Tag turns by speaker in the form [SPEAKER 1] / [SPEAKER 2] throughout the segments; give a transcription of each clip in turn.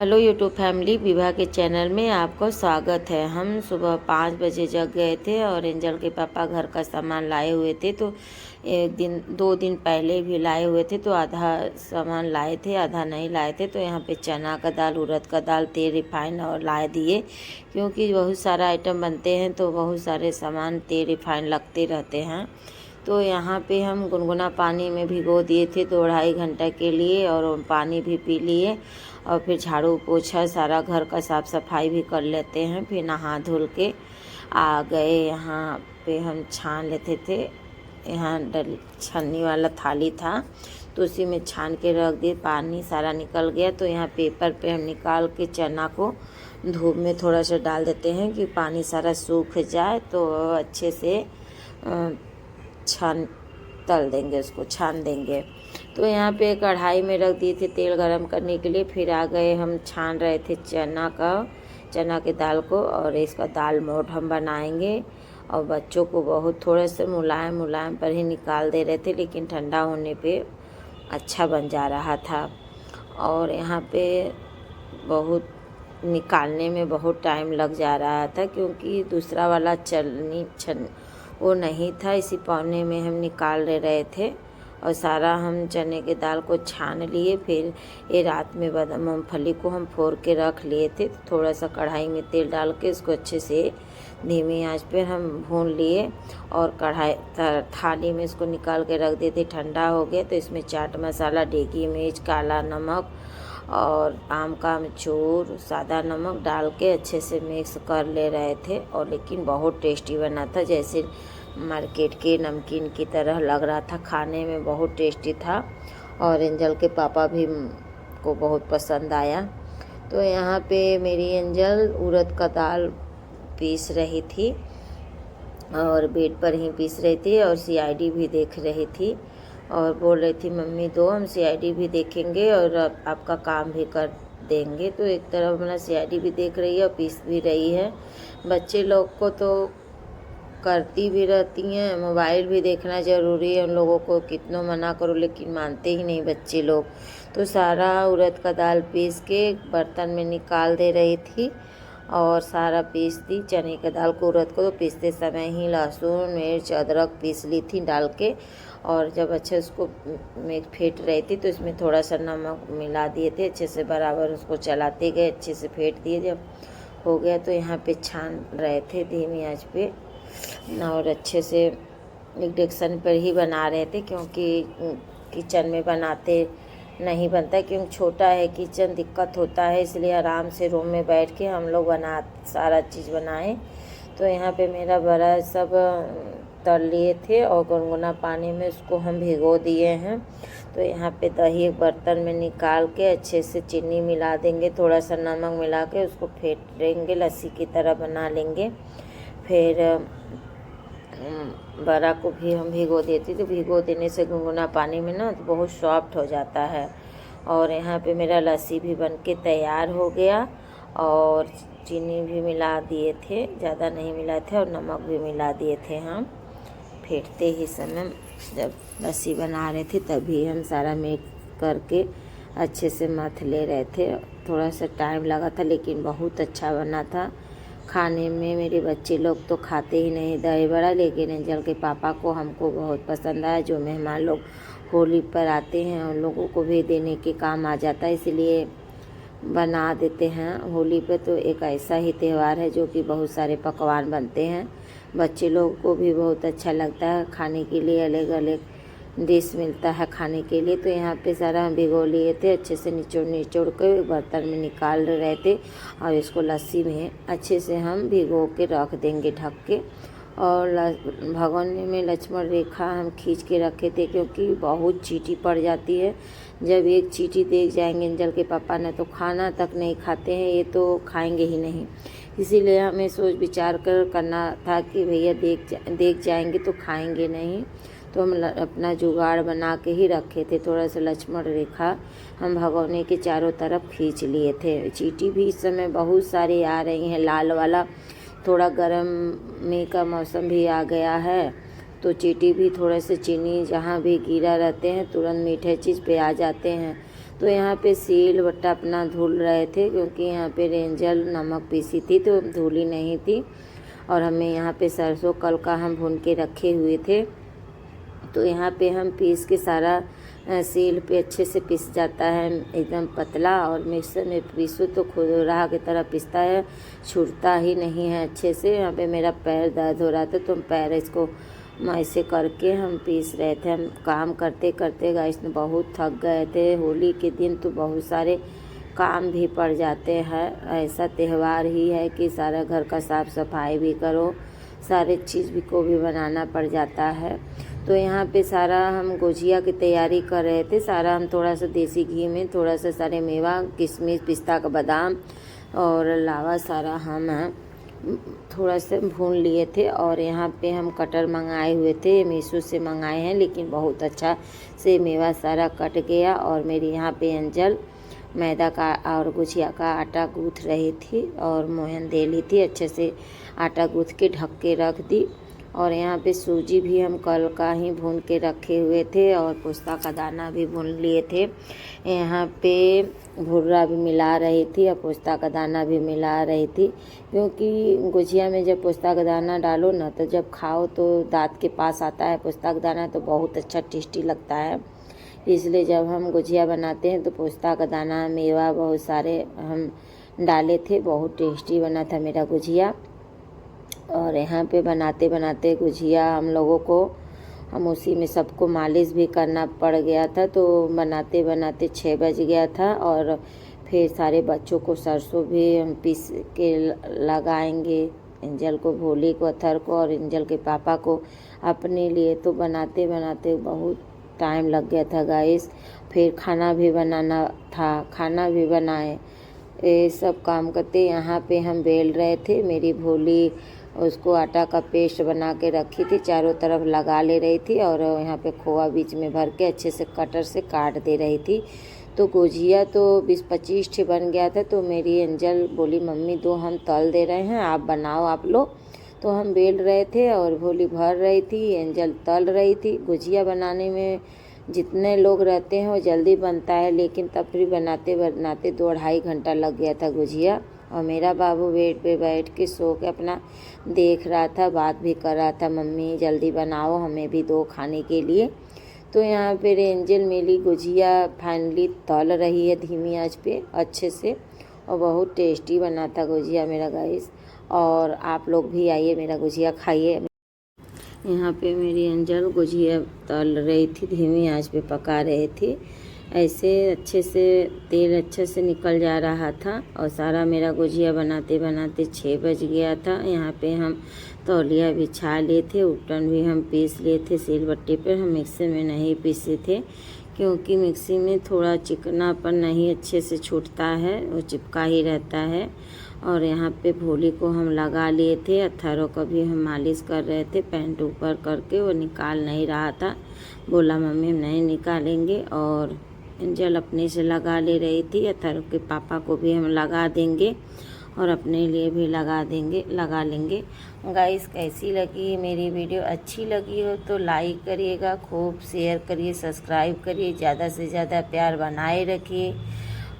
[SPEAKER 1] Hello YouTube family, विवाह के channel में आपको स्वागत है। हम सुबह 5 बजे जग गए थे और एंजल के पापा घर का सामान लाए हुए थे। तो एक दिन 2 दिन पहले भी लाए हुए थे, तो आधा सामान लाए थे, आधा नहीं लाए थे। तो यहाँ पे चना का दाल, उड़द का दाल, तेल, रिफाइन और लाए दिए, क्योंकि बहुत सारा आइटम बनते हैं तो बहुत सारे सामान तेल रिफाइन लगते रहते हैं। तो यहाँ पे हम गुनगुना पानी में भिगो दिए थे 2-2.5 घंटा के लिए, और पानी भी पी लिए और फिर झाड़ू पोछा सारा घर का साफ़ सफाई भी कर लेते हैं। फिर नहा धुल के आ गए। यहाँ पे हम छान लेते थे, यहाँ छन्नी वाला थाली था तो उसी में छान के रख दिए, पानी सारा निकल गया। तो यहाँ पेपर पे हम निकाल के चना को धूप में थोड़ा सा डाल देते हैं कि पानी सारा सूख जाए, तो अच्छे से तल देंगे, उसको छान देंगे। तो यहाँ पे कढ़ाई में रख दिए थे तेल गरम करने के लिए। फिर आ गए, हम छान रहे थे चना के दाल को, और इसका दाल मोठ हम बनाएंगे। और बच्चों को बहुत थोड़े से मुलायम पर ही निकाल दे रहे थे, लेकिन ठंडा होने पे अच्छा बन जा रहा था। और यहाँ पे बहुत निकालने में बहुत टाइम लग जा रहा था, क्योंकि दूसरा वाला वो नहीं था। इसी पौने में हम निकाल रहे थे और सारा हम चने के दाल को छान लिए। फिर ये रात में मूंगफली को हम फोड़ के रख लिए थे। थोड़ा सा कढ़ाई में तेल डाल के इसको अच्छे से धीमी आंच पे हम भून लिए, और कढ़ाई थाली में इसको निकाल के रख दिए थे। ठंडा हो गया तो इसमें चाट मसाला, देगी मिर्च, काला नमक और आम का अमचूर, सादा नमक डाल के अच्छे से मिक्स कर ले रहे थे। और लेकिन बहुत टेस्टी बना था, जैसे मार्केट के नमकीन की तरह लग रहा था। खाने में बहुत टेस्टी था और एंजल के पापा भी को बहुत पसंद आया। तो यहाँ पे मेरी एंजल उड़द का दाल पीस रही थी और बेड पर ही पीस रही थी, और सीआईडी भी देख रही थी और बोल रही थी, मम्मी दो, हम सीआईडी भी देखेंगे और आपका काम भी कर देंगे। तो एक तरफ अपना सीआईडी भी देख रही है और पीस भी रही है। बच्चे लोग को तो करती भी रहती हैं, मोबाइल भी देखना ज़रूरी है। उन लोगों को कितना मना करो लेकिन मानते ही नहीं बच्चे लोग। तो सारा उड़द का दाल पीस के बर्तन में निकाल दे रही थी और सारा पीस दी। चने की दाल को, उड़द को तो पीसते समय ही लहसुन, मिर्च, अदरक पीस ली थी डाल के, और जब अच्छे उसको फेंट रही थी तो इसमें थोड़ा सा नमक मिला दिए थे। अच्छे से बराबर उसको चलाते गए, अच्छे से फेंट दिए। जब हो गया तो यहाँ पे छान रहे थे धीमी आंच पे, और अच्छे से इंडक्शन पर ही बना रहे थे, क्योंकि किचन में बनाते नहीं बनता, क्योंकि छोटा है किचन, दिक्कत होता है। इसलिए आराम से रूम में बैठ के हम लोग सारा चीज़ बनाए। तो यहाँ पे मेरा बड़ा सब तल लिए थे और गुनगुना पानी में उसको हम भिगो दिए हैं। तो यहाँ पे दही एक बर्तन में निकाल के अच्छे से चीनी मिला देंगे, थोड़ा सा नमक मिला के उसको फेंटेंगे, लस्सी की तरह बना लेंगे। फिर बड़ा को भी हम भिगो देती, तो भिगो देने से गुनगुना पानी में ना तो बहुत सॉफ्ट हो जाता है। और यहाँ पे मेरा लस्सी भी बन के तैयार हो गया, और चीनी भी मिला दिए थे, ज़्यादा नहीं मिलाए थे, और नमक भी मिला दिए थे। हम फेंटते ही समय जब लस्सी बना रहे थे तभी हम सारा मिक्स करके अच्छे से मथ ले रहे थे। थोड़ा सा टाइम लगा था लेकिन बहुत अच्छा बना था। खाने में मेरे बच्चे लोग तो खाते ही नहीं दही बड़ा, लेकिन एंजल के पापा को, हमको बहुत पसंद आया। जो मेहमान लोग होली पर आते हैं उन लोगों को भी देने के काम आ जाता है, इसलिए बना देते हैं। होली पे तो एक ऐसा ही त्यौहार है जो कि बहुत सारे पकवान बनते हैं, बच्चे लोग को भी बहुत अच्छा लगता है। खाने के लिए अलग अलग डिश मिलता है खाने के लिए। तो यहाँ पे सारा हम भिगो लिए थे, अच्छे से निचोड़ के बर्तन में निकाल रहे थे, और इसको लस्सी में अच्छे से हम भिगो के रख देंगे ढक के। और भगोने में लक्ष्मण रेखा हम खींच के रखे थे, क्योंकि बहुत चींटी पड़ जाती है। जब एक चींटी देख जाएंगे एंजल के पापा ने तो खाना तक नहीं खाते हैं, ये तो खाएंगे ही नहीं। इसीलिए हमें सोच विचार करना था कि भैया देख जाएंगे तो खाएंगे नहीं, तो हम अपना जुगाड़ बना के ही रखे थे। थोड़ा सा लक्ष्मण रेखा हम भगोने के चारों तरफ खींच लिए थे। चींटी भी इस समय बहुत सारी आ रही हैं, लाल वाला, थोड़ा गर्म में का मौसम भी आ गया है, तो चींटी भी थोड़े से चीनी जहाँ भी गिरा रहते हैं तुरंत मीठे चीज़ पे आ जाते हैं। तो यहाँ पे सील बट्टा अपना धुल रहे थे, क्योंकि यहाँ पे रेंजल नमक पीसी थी तो धुली नहीं थी। और हमें यहाँ पे सरसों कल का हम भून के रखे हुए थे, तो यहाँ पे हम पीस के सारा सील पे अच्छे से पिस जाता है एकदम पतला। और मिक्सर में पीसो तो खुरदुरा की तरह पिसता है, छूटता ही नहीं है अच्छे से। यहाँ पे मेरा पैर दर्द हो रहा था तो हम पैर इसको ऐसे करके हम पीस रहे थे। हम काम करते करते गाइस बहुत थक गए थे। होली के दिन तो बहुत सारे काम भी पड़ जाते हैं, ऐसा त्यौहार ही है कि सारा घर का साफ़ सफाई भी करो, सारे चीज़ भी को भी बनाना पड़ जाता है। तो यहाँ पे सारा हम गुजिया की तैयारी कर रहे थे। सारा हम थोड़ा सा देसी घी में थोड़ा सा सारे मेवा, किशमिश, पिस्ता का बादाम और लावा सारा हम थोड़ा सा भून लिए थे। और यहाँ पे हम कटर मंगाए हुए थे, मीशो से मंगाए हैं, लेकिन बहुत अच्छा से मेवा सारा कट गया। और मेरी यहाँ पे अंजल मैदा का और गुजिया का आटा गूँथ रही थी और मोहन दे ली थी, अच्छे से आटा गूँथ के ढक के रख दी। और यहाँ पे सूजी भी हम कल का ही भून के रखे हुए थे और पोस्ता का दाना भी भून लिए थे। यहाँ पे भुर्रा भी मिला रही थी और पोस्ता का दाना भी मिला रही थी, क्योंकि गुजिया में जब पोस्ता का दाना डालो ना तो जब खाओ तो दांत के पास आता है पोस्ता का दाना, तो बहुत अच्छा टेस्टी लगता है। इसलिए जब हम गुजिया बनाते हैं तो पोस्ता का दाना, मेवा बहुत सारे हम डाले थे, बहुत टेस्टी बना था मेरा गुजिया। और यहाँ पे बनाते बनाते गुजिया हम उसी में सबको मालिश भी करना पड़ गया था, तो बनाते बनाते 6 बज गया था। और फिर सारे बच्चों को सरसों भी हम पीस के लगाएंगे, एंजल को, भोली को, अथर को और एंजल के पापा को अपने लिए। तो बनाते बनाते बहुत टाइम लग गया था गाइस। फिर खाना भी बनाना था, खाना भी बनाए, ये सब काम करते यहाँ पे हम बेल रहे थे। मेरी भोली उसको आटा का पेस्ट बना के रखी थी, चारों तरफ लगा ले रही थी और यहाँ पे खोआ बीच में भर के अच्छे से कटर से काट दे रही थी। तो गुजिया तो 20-25 ठे बन गया था। तो मेरी एंजल बोली मम्मी दो हम तल दे रहे हैं, आप बनाओ आप लोग। तो हम बेल रहे थे और भोली भर रही थी, एंजल तल रही थी। गुजिया बनाने में जितने लोग रहते हैं वो जल्दी बनता है, लेकिन तब भी बनाते बनाते 2-2.5 घंटा लग गया था गुजिया। और मेरा बाबू बेड पे बैठ के सो के अपना देख रहा था, बात भी कर रहा था, मम्मी जल्दी बनाओ हमें भी दो खाने के लिए। तो यहाँ पे एंजल मेरी गुजिया फाइनली तल रही है धीमी आंच पे अच्छे से, और बहुत टेस्टी बना था गुजिया मेरा गाइस। और आप लोग भी आइए मेरा गुजिया खाइए। यहाँ पे मेरी एंजल गुजिया तल रही थी, धीमी आंच पे पका रही थी, ऐसे अच्छे से तेल अच्छे से निकल जा रहा था। और सारा मेरा गुजिया बनाते बनाते 6 बज गया था। यहाँ पे हम तौलिया बिछा लिए थे, उपटन भी हम पीस लिए थे सिलबट्टे पर। हम मिक्सी में नहीं पीसे थे, क्योंकि मिक्सी में थोड़ा चिकनापन नहीं अच्छे से छूटता है, वो चिपका ही रहता है। और यहाँ पे भोली को हम लगा लिए थे, अथरों का भी हम मालिश कर रहे थे, पैंट ऊपर करके, वो निकाल नहीं रहा था, बोला मम्मी हम नहीं निकालेंगे। और एंजल अपने से लगा ले रही थी, अथरों के पापा को भी हम लगा देंगे और अपने लिए भी लगा लेंगे। गाइस कैसी लगी मेरी वीडियो? अच्छी लगी हो तो लाइक करिएगा, खूब शेयर करिए, सब्सक्राइब करिए, ज़्यादा से ज़्यादा प्यार बनाए रखिए।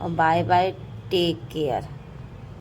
[SPEAKER 1] और बाय बाय, टेक केयर।